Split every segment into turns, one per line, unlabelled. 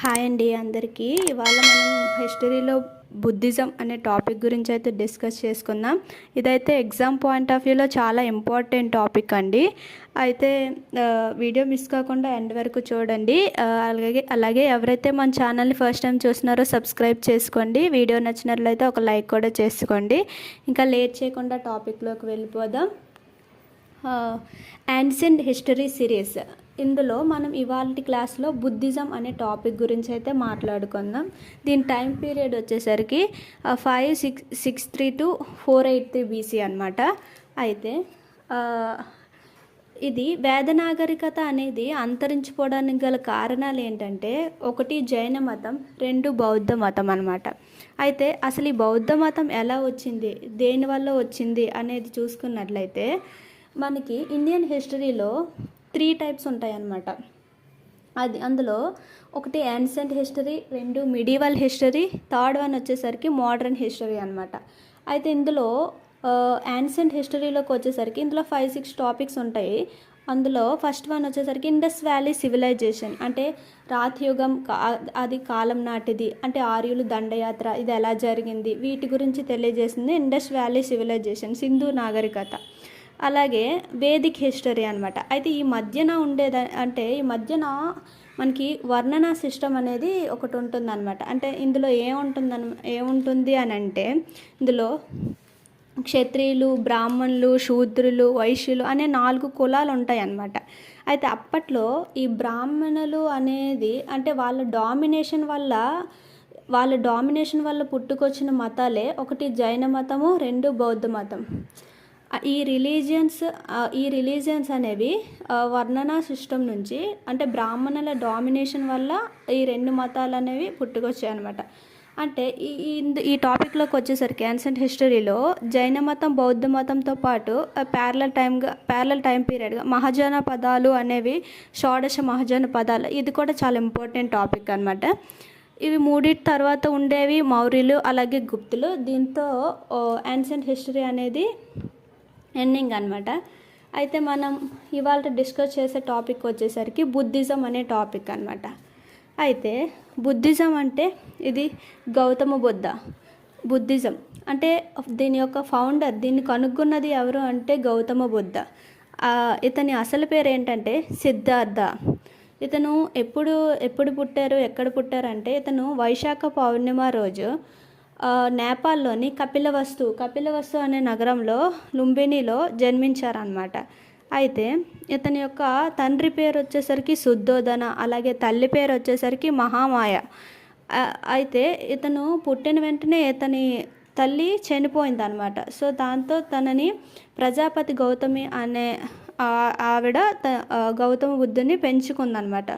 Hi అండి అందరికీ. ఇవాళ మనం హిస్టరీలో బుద్ధిజం అనే టాపిక్ గురించి అయితే డిస్కస్ చేసుకుందాం. ఇదైతే ఎగ్జామ్ పాయింట్ ఆఫ్ వ్యూలో చాలా ఇంపార్టెంట్ టాపిక్ అండి. అయితే వీడియో మిస్ కాకుండా ఎండ్ వరకు చూడండి. అలాగే ఎవరైతే మన ఛానల్ని ఫస్ట్ టైం చూస్తున్నారో సబ్స్క్రైబ్ చేసుకోండి. వీడియో నచ్చినట్లయితే ఒక లైక్ కూడా చేసుకోండి. ఇంకా లేట్ చేయకుండా టాపిక్లోకి వెళ్ళిపోదాం. యాన్షియంట్ హిస్టరీ సిరీస్, ఇందులో మనం ఇవాళ క్లాస్లో బుద్ధిజం అనే టాపిక్ గురించి అయితే మాట్లాడుకుందాం. దీని టైం పీరియడ్ వచ్చేసరికి 5663 to 483 BC అనమాట. అయితే ఇది వేద నాగరికత అనేది అంతరించిపోవడానికి గల కారణాలు ఏంటంటే, ఒకటి జైన మతం, రెండు బౌద్ధ మతం అనమాట. అయితే అసలు ఈ బౌద్ధ మతం ఎలా వచ్చింది, దేనివల్ల వచ్చింది అనేది చూసుకున్నట్లయితే మనకి ఇండియన్ హిస్టరీలో 3 టైప్స్ ఉంటాయన్నమాట. అందులో ఒకటి యాన్షియంట్ హిస్టరీ, రెండు మిడీవల్ హిస్టరీ, థర్డ్ వన్ వచ్చేసరికి మోడర్న్ హిస్టరీ అనమాట. అయితే ఇందులో యాన్షియంట్ హిస్టరీలోకి వచ్చేసరికి ఇందులో 5-6 టాపిక్స్ ఉంటాయి. అందులో ఫస్ట్ వన్ వచ్చేసరికి ఇండస్ వ్యాలీ సివిలైజేషన్, అంటే రాతియుగం అది కాలం నాటిది, అంటే ఆర్యులు దండయాత్ర ఇది ఎలా జరిగింది, వీటి గురించి తెలియజేసింది ఇండస్ వ్యాలీ సివిలైజేషన్, సింధు నాగరికత. అలాగే వేదిక్ హిస్టరీ అనమాట. అయితే ఈ మధ్యన అంటే ఈ మధ్యన మనకి వర్ణన సిస్టమ్ అనేది ఒకటి ఉంటుందన్నమాట. అంటే ఇందులో ఏముంటుంది అని అంటే, ఇందులో క్షత్రియులు, బ్రాహ్మణులు, శూద్రులు, వైశ్యులు అనే 4 కులాలు ఉంటాయి అన్నమాట. అయితే అప్పట్లో ఈ బ్రాహ్మణులు అనేది అంటే వాళ్ళ డామినేషన్ వల్ల పుట్టుకొచ్చిన మతాలే, ఒకటి జైన మతము, రెండు బౌద్ధ మతం. ఈ రిలీజియన్స్ అనేవి వర్ణన సిస్టమ్ నుంచి, అంటే బ్రాహ్మణుల డామినేషన్ వల్ల ఈ 2 మతాలు అనేవి పుట్టుకొచ్చాయి అనమాట. అంటే ఈ టాపిక్లోకి వచ్చేసరికి యాన్షియంట్ హిస్టరీలో జైన మతం, బౌద్ధ మతంతో పాటు ప్యారలల్ టైం పీరియడ్గా మహాజన పదాలు అనేవి, షోడశ మహాజన పదాలు, ఇది కూడా చాలా ఇంపార్టెంట్ టాపిక్ అనమాట. ఇవి మూడింటి తర్వాత ఉండేవి మౌర్యులు, అలాగే గుప్తులు. దీంతో యాన్షియంట్ హిస్టరీ అనేది ఎండింగ్ అనమాట. అయితే మనం ఇవాళ డిస్కస్ చేసే టాపిక్ వచ్చేసరికి బుద్ధిజం అనే టాపిక్ అనమాట. అయితే బుద్ధిజం అంటే ఇది గౌతమ బుద్ధిజం అంటే దీని యొక్క ఫౌండర్, దీన్ని కనుగొన్నది ఎవరు అంటే గౌతమ బుద్ధ. ఇతని అసలు పేరు ఏంటంటే సిద్ధార్థ. ఇతను ఎప్పుడు పుట్టారు, ఎక్కడ పుట్టారంటే, ఇతను వైశాఖ పౌర్ణిమ రోజు నేపాల్లోని కపిలవస్తు అనే నగరంలో లుంబినిలో జన్మించారనమాట. అయితే ఇతని యొక్క తండ్రి పేరు వచ్చేసరికి శుద్ధోదన, అలాగే తల్లి పేరు వచ్చేసరికి మహామాయ. అయితే ఇతను పుట్టిన వెంటనే ఇతని తల్లి చనిపోయింది అనమాట. సో దాంతో తనని ప్రజాపతి గౌతమి అనే ఆవిడ గౌతమ బుద్ధుని పెంచుకుందనమాట.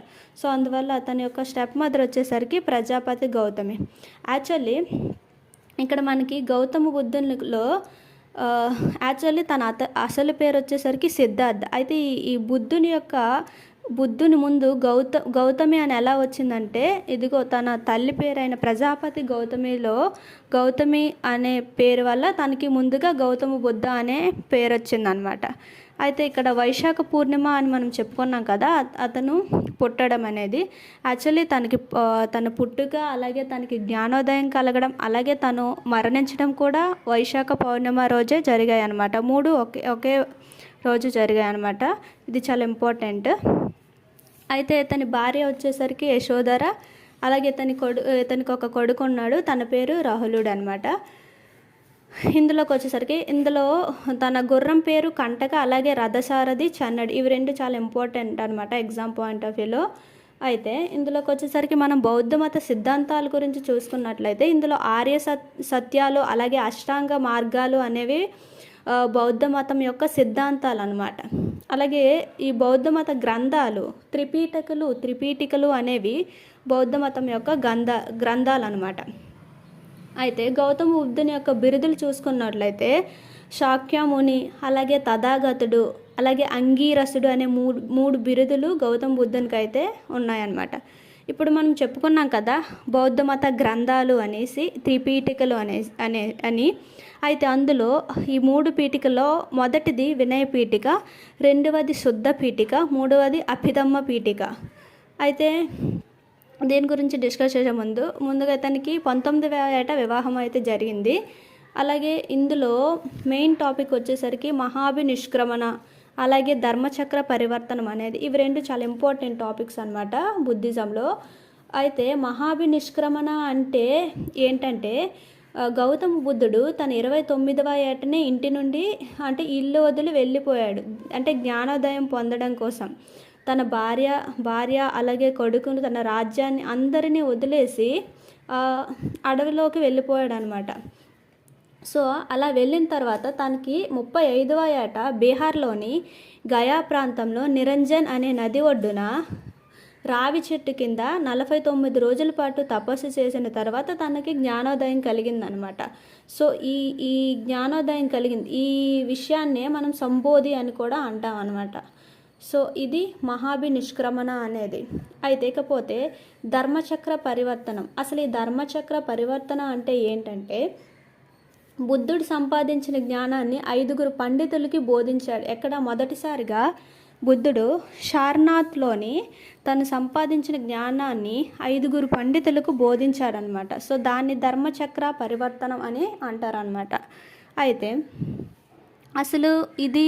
సో అందువల్ల అతని యొక్క స్టెప్ మదర్ వచ్చేసరికి ప్రజాపతి గౌతమి. యాక్చువల్లీ ఇక్కడ మనకి గౌతమ బుద్ధునిలో యాక్చువల్లీ తన అసలు పేరు వచ్చేసరికి సిద్ధార్థ. అయితే ఈ బుద్ధుని ముందు గౌతమి అని ఎలా వచ్చిందంటే, ఇదిగో తన తల్లి పేరైన ప్రజాపతి గౌతమి అనే పేరు వల్ల తనకి ముందుగా గౌతమ బుద్ధ అనే పేరు వచ్చిందనమాట. అయితే ఇక్కడ వైశాఖ పూర్ణిమ అని మనం చెప్పుకున్నాం కదా, అతను పుట్టడం అనేది యాక్చువల్లీ తన పుట్టుక, అలాగే తనకి జ్ఞానోదయం కలగడం, అలాగే తను మరణించడం కూడా వైశాఖ పౌర్ణిమ రోజే జరిగాయి అనమాట. 3 ఒకే రోజు జరిగాయి అనమాట. ఇది చాలా ఇంపార్టెంట్. అయితే ఇతని భార్య వచ్చేసరికి యశోధర, అలాగే ఇతనికి ఒక కొడుకు ఉన్నాడు, తన పేరు రాహులుడు అనమాట. ఇందులోకి వచ్చేసరికి ఇందులో తన గుర్రం పేరు కంటక, అలాగే రథసారథి చన్నడి, ఇవి 2 చాలా ఇంపార్టెంట్ అనమాట ఎగ్జామ్ పాయింట్ ఆఫ్ వ్యూలో. అయితే ఇందులోకి వచ్చేసరికి మనం బౌద్ధ మత సిద్ధాంతాల గురించి చూసుకున్నట్లయితే, ఇందులో ఆర్య సత్యాలు, అలాగే అష్టాంగ మార్గాలు అనేవి బౌద్ధ మతం యొక్క సిద్ధాంతాలు అనమాట. అలాగే ఈ బౌద్ధ మత గ్రంథాలు త్రిపీఠికలు అనేవి బౌద్ధ మతం యొక్క గ్రంథాలు అనమాట. అయితే గౌతమ బుద్ధుని యొక్క బిరుదులు చూసుకున్నట్లయితే శాక్యముని, అలాగే తథాగతుడు, అలాగే అంగీరసుడు అనే మూడు బిరుదులు గౌతమ బుద్ధునికి అయితే ఉన్నాయన్నమాట. ఇప్పుడు మనం చెప్పుకున్నాం కదా బౌద్ధ మత గ్రంథాలు అనేసి, త్రిపీఠికలు అని. అయితే అందులో ఈ 3 పీఠికలో మొదటిది వినయ పీఠిక, రెండవది శుద్ధ పీఠిక, మూడవది అభిధమ్మ పీఠిక. అయితే దీని గురించి డిస్కస్ చేసే ముందుగా ఇతనికి 19వ ఏట వివాహం అయితే జరిగింది. అలాగే ఇందులో మెయిన్ టాపిక్ వచ్చేసరికి మహాభినిష్క్రమణ, అలాగే ధర్మచక్ర పరివర్తనం అనేది, ఇవి రెండు చాలా ఇంపార్టెంట్ టాపిక్స్ అనమాట బుద్ధిజంలో. అయితే మహాభినిష్క్రమణ అంటే ఏంటంటే గౌతమ బుద్ధుడు తన 29వ ఏటనే ఇంటి నుండి అంటే ఇల్లు వదిలి వెళ్ళిపోయాడు. అంటే జ్ఞానోదయం పొందడం కోసం తన భార్య అలాగే కొడుకును, తన రాజ్యాన్ని అందరినీ వదిలేసి అడవిలోకి వెళ్ళిపోయాడు అనమాట. సో అలా వెళ్ళిన తర్వాత తనకి 35వ ఏట బీహార్లోని గయా ప్రాంతంలో నిరంజన్ అనే నది ఒడ్డున రావి చెట్టు కింద 49 రోజుల పాటు తపస్సు చేసిన తర్వాత తనకి జ్ఞానోదయం కలిగిందనమాట. సో ఈ జ్ఞానోదయం కలిగింది, ఈ విషయాన్నే మనం సంబోధి అని కూడా అంటాం అనమాట. సో ఇది మహాభినిష్క్రమణ అనేది. అయితే ఇకపోతే ధర్మచక్ర పరివర్తనం. అసలు ఈ ధర్మచక్ర పరివర్తన అంటే ఏంటంటే బుద్ధుడు సంపాదించిన జ్ఞానాన్ని 5గురు పండితులకి బోధించాడు. ఎక్కడ మొదటిసారిగా బుద్ధుడు సారనాథ్లోని తను సంపాదించిన జ్ఞానాన్ని 5గురు పండితులకు బోధించాడనమాట. సో దాన్ని ధర్మచక్ర పరివర్తనం అని అంటారనమాట. అయితే అసలు ఇది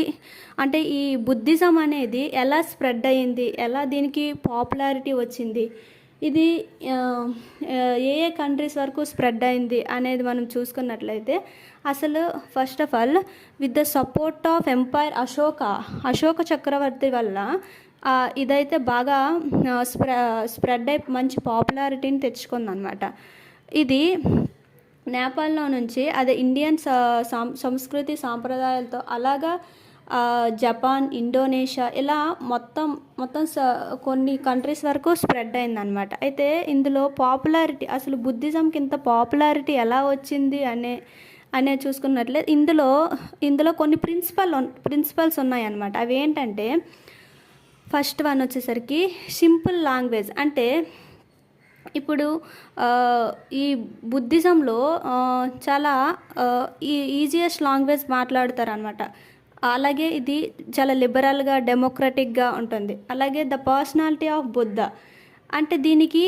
అంటే ఈ బుద్ధిజం అనేది ఎలా స్ప్రెడ్ అయ్యింది, ఎలా దీనికి పాపులారిటీ వచ్చింది, ఇది ఏ కంట్రీస్ వరకు స్ప్రెడ్ అయింది అనేది మనం చూసుకున్నట్లయితే అసలు first of all with the support of empire Ashoka చక్రవర్తి వల్ల ఇదైతే బాగా స్ప్రెడ్ అయి మంచి పాపులారిటీని తెచ్చుకుందనమాట. ఇది నేపాల్లో నుంచి అదే ఇండియన్ సంస్కృతి సాంప్రదాయాలతో అలాగా జపాన్, ఇండోనేషియా ఇలా మొత్తం కొన్ని కంట్రీస్ వరకు స్ప్రెడ్ అయిందనమాట. అయితే ఇందులో పాపులారిటీ, అసలు బుద్ధిజంకి ఇంత పాపులారిటీ ఎలా వచ్చింది అనే చూసుకున్నట్లే ఇందులో కొన్ని ప్రిన్సిపల్స్ ఉన్నాయన్నమాట. అవి ఏంటంటే ఫస్ట్ వన్ వచ్చేసరికి సింపుల్ లాంగ్వేజ్. అంటే ఇప్పుడు ఈ బుద్ధిజంలో చాలా ఈజియెస్ట్ లాంగ్వేజ్ మాట్లాడతారనమాట. అలాగే ఇది చాలా లిబరల్గా, డెమోక్రటిక్గా ఉంటుంది. అలాగే ద పర్సనాలిటీ ఆఫ్ బుద్ధ అంటే దీనికి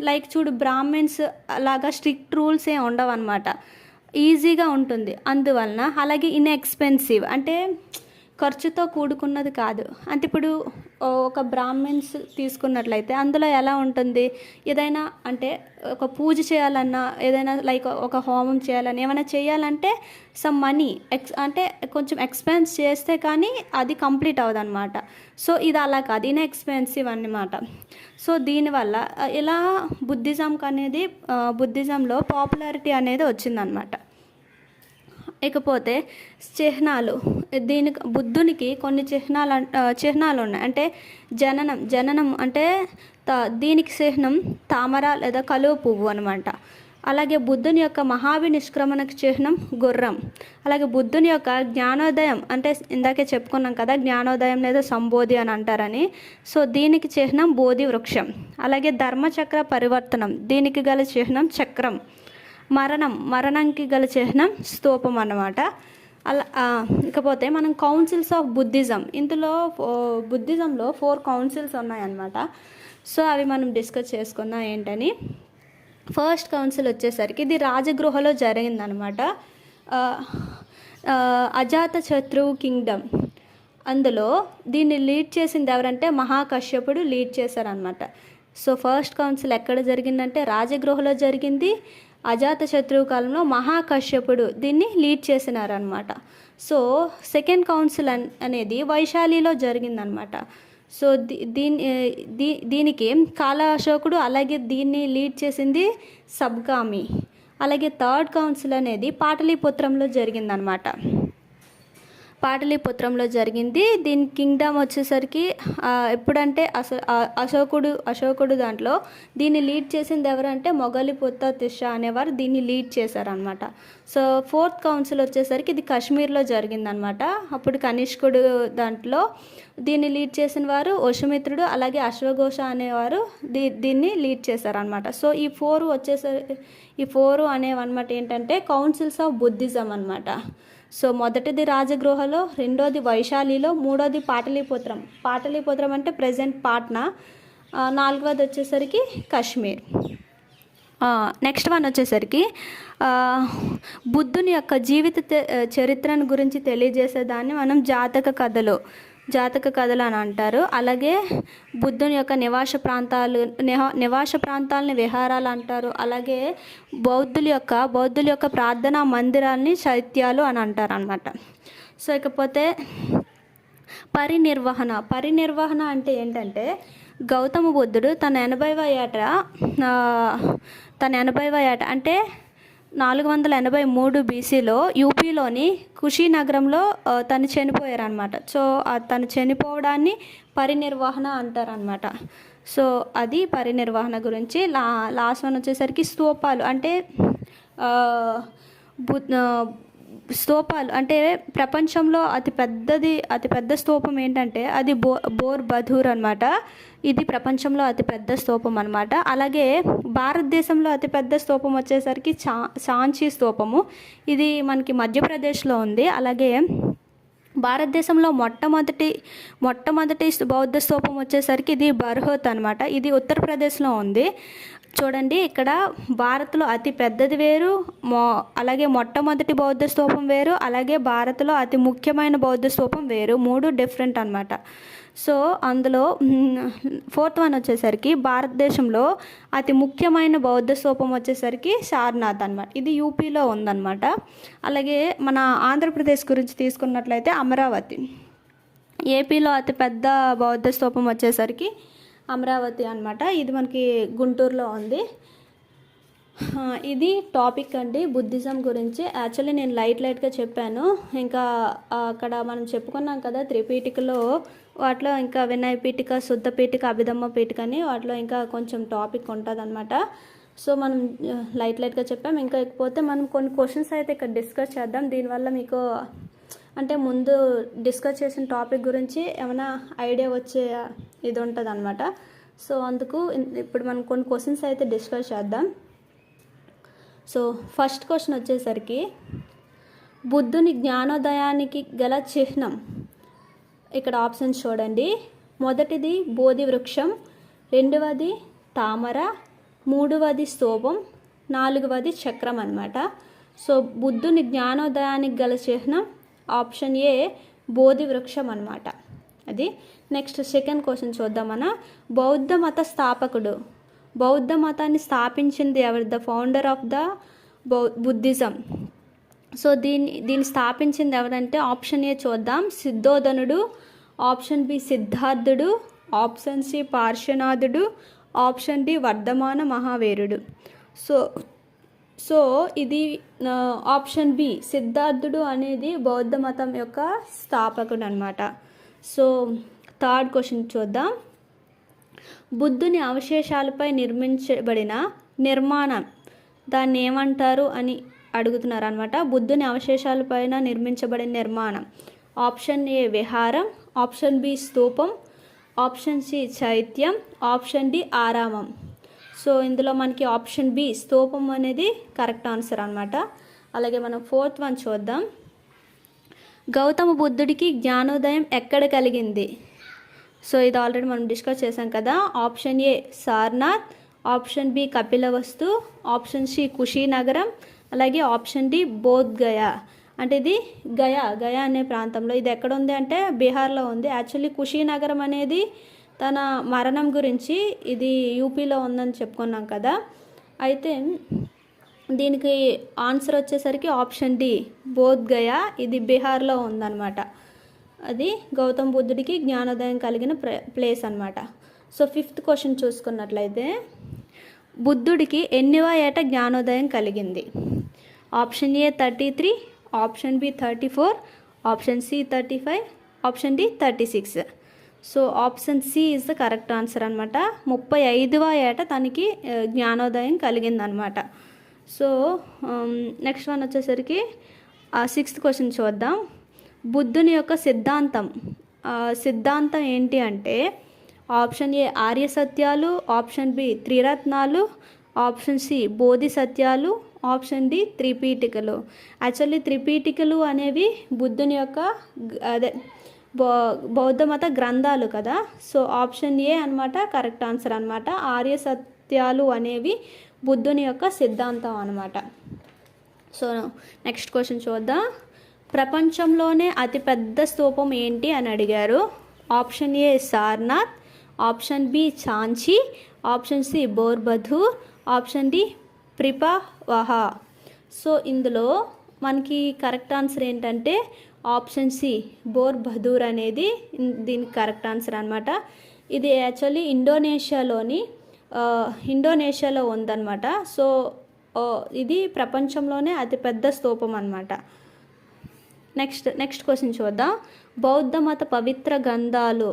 లైక్ చూడు బ్రాహ్మిన్స్ అలాగా స్ట్రిక్ట్ రూల్స్ ఏం ఉండవు అనమాట, ఈజీగా ఉంటుంది అందువలన. అలాగే ఇన్ఎక్స్పెన్సివ్ అంటే ఖర్చుతో కూడుకున్నది కాదు. అంటే ఇప్పుడు ఒక బ్రాహ్మిన్స్ తీసుకున్నట్లయితే అందులో ఎలా ఉంటుంది, ఏదైనా అంటే ఒక పూజ చేయాలన్నా, ఏదైనా లైక్ ఒక హోమం చేయాలన్నా, ఏమైనా చేయాలంటే సమ్ మనీ అంటే కొంచెం ఎక్స్పెన్స్ చేస్తే కానీ అది కంప్లీట్ అవ్వదు అనమాట. సో ఇది అలా కాదు, ఇన్ఎక్స్పెన్సివ్ అన్నమాట. సో దీనివల్ల ఇలా బుద్ధిజంలో పాపులారిటీ అనేది వచ్చిందనమాట. ఇకపోతే చిహ్నాలు. బుద్ధునికి కొన్ని చిహ్నాలు ఉన్నాయి. అంటే జననం అంటే దీనికి చిహ్నం తామర లేదా కలువ పువ్వు అనమాట. అలాగే బుద్ధుని యొక్క మహాభినిష్క్రమణకు చిహ్నం గుర్రం. అలాగే బుద్ధుని యొక్క జ్ఞానోదయం అంటే ఇందాకే చెప్పుకున్నాం కదా, జ్ఞానోదయం లేదా సంబోధి అని అంటారని. సో దీనికి చిహ్నం బోధి వృక్షం. అలాగే ధర్మచక్ర పరివర్తనం, దీనికి గల చిహ్నం చక్రం. మరణంకి గల చిహ్నం స్తూపం అన్నమాట. ఇకపోతే మనం కౌన్సిల్స్ ఆఫ్ బుద్ధిజం. ఇందులో బుద్ధిజంలో 4 కౌన్సిల్స్ ఉన్నాయన్నమాట. సో అవి మనం డిస్కస్ చేసుకుందాం ఏంటని. ఫస్ట్ కౌన్సిల్ వచ్చేసరికి ఇది రాజగృహలో జరిగిందనమాట. అజాతశత్రు కింగ్డమ్. అందులో దీన్ని లీడ్ చేసింది ఎవరంటే మహాకశ్యపుడు లీడ్ చేశారనమాట. సో ఫస్ట్ కౌన్సిల్ ఎక్కడ జరిగిందంటే రాజగృహలో జరిగింది. అజాతశత్రువు కాలంలో మహాకశ్యపుడు దీన్ని లీడ్ చేసినారనమాట. సో సెకండ్ కౌన్సిల్ అనేది వైశాలిలో జరిగిందనమాట. సో దీనికి కాల అశోకుడు, అలాగే దీన్ని లీడ్ చేసింది సబ్గామి. అలాగే థర్డ్ కౌన్సిల్ అనేది పాటలీపుత్రంలో జరిగిందనమాట. దీని కింగ్డమ్ వచ్చేసరికి ఎప్పుడంటే అశోకుడు దాంట్లో దీన్ని లీడ్ చేసింది ఎవరంటే మొగలిపుత్త తిష అనేవారు దీన్ని లీడ్ చేశారనమాట. సో ఫోర్త్ కౌన్సిల్ వచ్చేసరికి ఇది కాశ్మీర్లో జరిగిందనమాట. అప్పుడు కనిష్కుడు దాంట్లో దీన్ని లీడ్ చేసిన వారు వశుమిత్రుడు, అలాగే అశ్వఘోష అనేవారు దీన్ని లీడ్ చేశారనమాట. సో ఈ 4 అనేవన్నమాట ఏంటంటే కౌన్సిల్స్ ఆఫ్ బుద్ధిజం అనమాట. సో మొదటిది రాజగృహలో, రెండోది వైశాలిలో, మూడోది పాటలీపుత్రం అంటే ప్రజెంట్ పాట్నా, నాలుగవది వచ్చేసరికి కాశ్మీర్. నెక్స్ట్ వన్ వచ్చేసరికి బుద్ధుని యొక్క జీవిత చరిత్రను గురించి తెలియజేసేదాన్ని మనం జాతక కథలు అని అంటారు. అలాగే బుద్ధుని యొక్క నివాస ప్రాంతాలని విహారాలు అంటారు. అలాగే బౌద్ధుల యొక్క ప్రార్థనా మందిరాలని చైత్యాలు అని అంటారు అన్నమాట. సో ఇకపోతే పరినిర్వహణ అంటే ఏంటంటే గౌతమ బుద్ధుడు తన 80వ ఏట అంటే 483 బీసీలో యూపీలోని కుషీనగరంలో తను చనిపోయారనమాట. సో తను చనిపోవడాన్ని పరినిర్వహణ అంటారనమాట. సో అది పరినిర్వహణ గురించి. లాస్ట్ వన్ వచ్చేసరికి స్తూపాలు అంటే స్తూపాలు అంటే ప్రపంచంలో అతిపెద్ద స్తూపం ఏంటంటే అది బోర్ బధూర్ అనమాట. ఇది ప్రపంచంలో అతిపెద్ద స్తూపం అనమాట. అలాగే భారతదేశంలో అతిపెద్ద స్తూపం వచ్చేసరికి సాంచీ స్తూపము. ఇది మనకి మధ్యప్రదేశ్లో ఉంది. అలాగే భారతదేశంలో మొట్టమొదటి బౌద్ధ స్తూపం వచ్చేసరికి ఇది బర్హోత్ అనమాట. ఇది ఉత్తరప్రదేశ్లో ఉంది. చూడండి, ఇక్కడ భారత్లో అతి పెద్దది వేరు, అలాగే మొట్టమొదటి బౌద్ధ స్తూపం వేరు, అలాగే భారత్లో అతి ముఖ్యమైన బౌద్ధ స్తూపం వేరు. 3 డిఫరెంట్ అనమాట. సో అందులో 4th వన్ వచ్చేసరికి భారతదేశంలో అతి ముఖ్యమైన బౌద్ధ స్తూపం వచ్చేసరికి సారనాథ్ అనమాట. ఇది యూపీలో ఉందన్నమాట. అలాగే మన ఆంధ్రప్రదేశ్ గురించి తీసుకున్నట్లయితే అమరావతి. ఏపీలో అతిపెద్ద బౌద్ధ స్తూపం వచ్చేసరికి అమరావతి అనమాట. ఇది మనకి గుంటూరులో ఉంది. ఇది టాపిక్ అండి బుద్ధిజం గురించి. యాక్చువల్లీ నేను లైట్గా చెప్పాను. ఇంకా అక్కడ మనం చెప్పుకున్నాం కదా త్రిపీఠికలో, వాటిలో ఇంకా వినయ పీఠిక, శుద్ధ పీఠిక, అభిధమ్మ పీఠిక అని వాటిలో ఇంకా కొంచెం టాపిక్ ఉంటుంది అనమాట. సో మనం లైట్గా చెప్పాం. ఇంకా ఇకపోతే మనం కొన్ని క్వశ్చన్స్ అయితే ఇక్కడ డిస్కస్ చేద్దాం. దీనివల్ల మీకు అంటే ముందు డిస్కస్ చేసిన టాపిక్ గురించి ఏమైనా ఐడియా వచ్చే ఇది ఉంటుంది అనమాట. సో అందుకు ఇప్పుడు మనం కొన్ని క్వశ్చన్స్ అయితే డిస్కస్ చేద్దాం. సో ఫస్ట్ క్వశ్చన్ వచ్చేసరికి బుద్ధుని జ్ఞానోదయానికి గల చిహ్నం. ఇక్కడ ఆప్షన్స్ చూడండి. మొదటిది బోధి వృక్షం, రెండవది తామర, మూడవది స్తూపం, నాలుగవది చక్రం అనమాట. సో బుద్ధుని జ్ఞానోదయానికి గల చిహ్నం ఆప్షన్ ఏ బోధి వృక్షం అనమాట. అది నెక్స్ట్ సెకండ్ క్వశ్చన్ చూద్దాం. బౌద్ధ మత స్థాపకుడు, బౌద్ధ మతాన్ని స్థాపించింది ఎవరు? The founder of the Buddhism. So దీన్ని స్థాపించింది ఎవరంటే ఆప్షన్ ఏ చూద్దాం, సిద్ధోధనుడు, ఆప్షన్ బి సిద్ధార్థుడు, ఆప్షన్ సి పార్శ్వనాథుడు, ఆప్షన్ డి వర్ధమాన మహావీరుడు. సో ఇది ఆప్షన్ బి సిద్ధార్థుడు అనేది బౌద్ధ మతం యొక్క స్థాపకుడు అనమాట. సో థర్డ్ క్వశ్చన్ చూద్దాం. బుద్ధుని అవశేషాలపై నిర్మించబడిన నిర్మాణం దాన్ని ఏమంటారు అని అడుగుతున్నారు అనమాట. బుద్ధుని అవశేషాలపైన నిర్మించబడిన నిర్మాణం ఆప్షన్ ఏ విహారం, ఆప్షన్ బి స్తూపం, ఆప్షన్ సి చైత్యం, ఆప్షన్ డి ఆరామం. సో ఇందులో మనకి ఆప్షన్ బి స్తూపం అనేది కరెక్ట్ ఆన్సర్ అనమాట. అలాగే మనం 4th వన్ చూద్దాం. గౌతమ బుద్ధుడికి జ్ఞానోదయం ఎక్కడ కలిగింది? సో ఇది ఆల్రెడీ మనం డిస్కస్ చేసాం కదా. Option A Sarnath, option B Kapilavastu, option C కుషీనగరం, అలాగే ఆప్షన్ డి బోధ్గయ. అంటే ఇది గయా అనే ప్రాంతంలో. ఇది ఎక్కడ ఉంది అంటే బీహార్లో ఉంది. యాక్చువల్లీ కుషీనగరం అనేది తన మరణం గురించి ఇది యూపీలో ఉందని చెప్పుకున్నాం కదా. అయితే దీనికి ఆన్సర్ వచ్చేసరికి ఆప్షన్ డి బోధ్గయ, ఇది బీహార్లో ఉందన్నమాట. అది గౌతమ బుద్ధుడికి జ్ఞానోదయం కలిగిన ప్లేస్ అనమాట. సో 5th క్వశ్చన్ చూసుకున్నట్లయితే బుద్ధుడికి ఎన్నివ ఏట జ్ఞానోదయం కలిగింది? Option A 33, option B 34, option C 35, option D 36. So option C is the correct answer అనమాట. 35వ ఏట తనకి జ్ఞానోదయం కలిగిందనమాట. సో నెక్స్ట్ వన్ వచ్చేసరికి 6th క్వశ్చన్ చూద్దాం. బుద్ధుని యొక్క సిద్ధాంతం ఏంటి అంటే ఆప్షన్ ఏ ఆర్య సత్యాలు, ఆప్షన్ బి త్రిరత్నాలు, ఆప్షన్ సి బోధి సత్యాలు, ఆప్షన్ డి త్రిపీఠికలు. యాక్చువల్లీ త్రిపీఠికలు అనేవి బుద్ధుని యొక్క బౌద్ధ మత గ్రంథాలు కదా. సో ఆప్షన్ ఏ అనమాట కరెక్ట్ ఆన్సర్ అనమాట. ఆర్య సత్యాలు అనేవి బుద్ధుని యొక్క సిద్ధాంతం అనమాట. సో నెక్స్ట్ క్వశ్చన్ చూద్దాం. ప్రపంచంలోనే అతిపెద్ద స్తూపం ఏంటి అని అడిగారు. Option A Sarnath, option B Sanchi, option C Borobudur, option D ప్రిపవహ. సో ఇందులో మనకి కరెక్ట్ ఆన్సర్ ఏంటంటే ఆప్షన్ సి బోర్బధూర్ అనేది దీనికి కరెక్ట్ ఆన్సర్ అనమాట. ఇది యాక్చువల్లీ ఇండోనేషియాలో ఉందన్నమాట. సో ఇది ప్రపంచంలోనే అతిపెద్ద స్తూపం అనమాట. నెక్స్ట్ క్వశ్చన్ చూద్దాం. బౌద్ధ మత పవిత్ర గ్రంథాలు.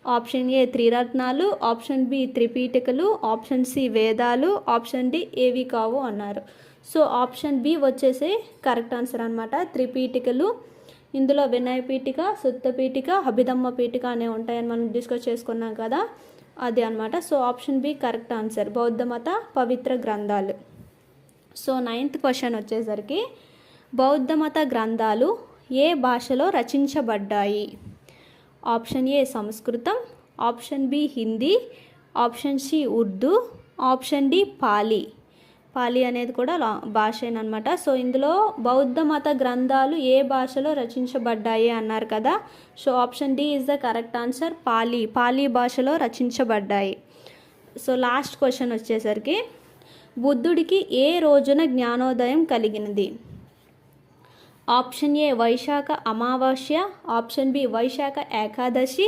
ఆప్షన్ ఏ త్రిరత్నాలు, ఆప్షన్ బి త్రిపీఠికలు, ఆప్షన్ సి వేదాలు, ఆప్షన్ డి ఏవి కావు అన్నారు. సో ఆప్షన్ బి వచ్చేసి కరెక్ట్ ఆన్సర్ అనమాట. త్రిపీఠికలు. ఇందులో వినయ పీఠిక, సుత్త పీఠిక, అభిధమ్మ పీఠిక అనేవి ఉంటాయని మనం డిస్కస్ చేసుకున్నాం కదా, అది అనమాట. So option B correct answer, బౌద్ధ మత పవిత్ర గ్రంథాలు. సో 9th క్వశ్చన్ వచ్చేసరికి బౌద్ధ మత గ్రంథాలు ఏ భాషలో రచించబడ్డాయి. ఆప్షన్ ఏ సంస్కృతం, option B Hindi, option C Urdu, option D Pali. Pali అనేది కూడా భాషేనమాట. సో ఇందులో బౌద్ధ మత గ్రంథాలు ఏ భాషలో రచించబడ్డాయి అన్నారు కదా. So option D is the correct answer, Pali భాషలో రచించబడ్డాయి. సో లాస్ట్ క్వశ్చన్ వచ్చేసరికి బుద్ధుడికి ఏ రోజున జ్ఞానోదయం కలిగినది. ఆప్షన్ ఏ వైశాఖ అమావాస్య, ఆప్షన్ బి వైశాఖ ఏకాదశి,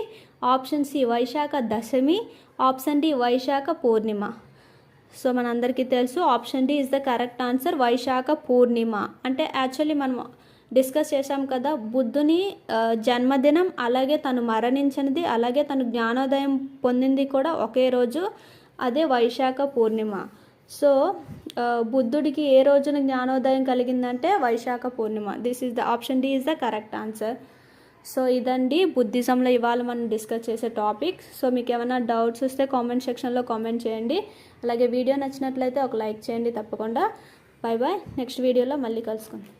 ఆప్షన్ సి వైశాఖ దశమి, ఆప్షన్ డి వైశాఖ పూర్ణిమ. సో మనందరికీ తెలుసు option D is the correct answer, వైశాఖ పూర్ణిమ. అంటే యాక్చువల్లీ మనం డిస్కస్ చేశాం కదా, బుద్ధుని జన్మదినం, అలాగే తను మరణించినది, అలాగే తను జ్ఞానోదయం పొందింది కూడా ఒకే రోజు, అదే వైశాఖ పూర్ణిమ. సో బుద్ధుడికి ఏ రోజున జ్ఞానోదయం కలిగిందంటే వైశాఖ పూర్ణిమ. This is the option D is the correct answer. So ఇదండి బుద్ధిజంలో ఇవాళ మనం డిస్కస్ చేసే టాపిక్. సో మీకు ఏమైనా డౌట్స్ వస్తే కామెంట్ సెక్షన్లో కామెంట్ చేయండి. అలాగే వీడియో నచ్చినట్లయితే ఒక లైక్ చేయండి తప్పకుండా. Bye bye. నెక్స్ట్ వీడియోలో మళ్ళీ కలుసుకుందాం.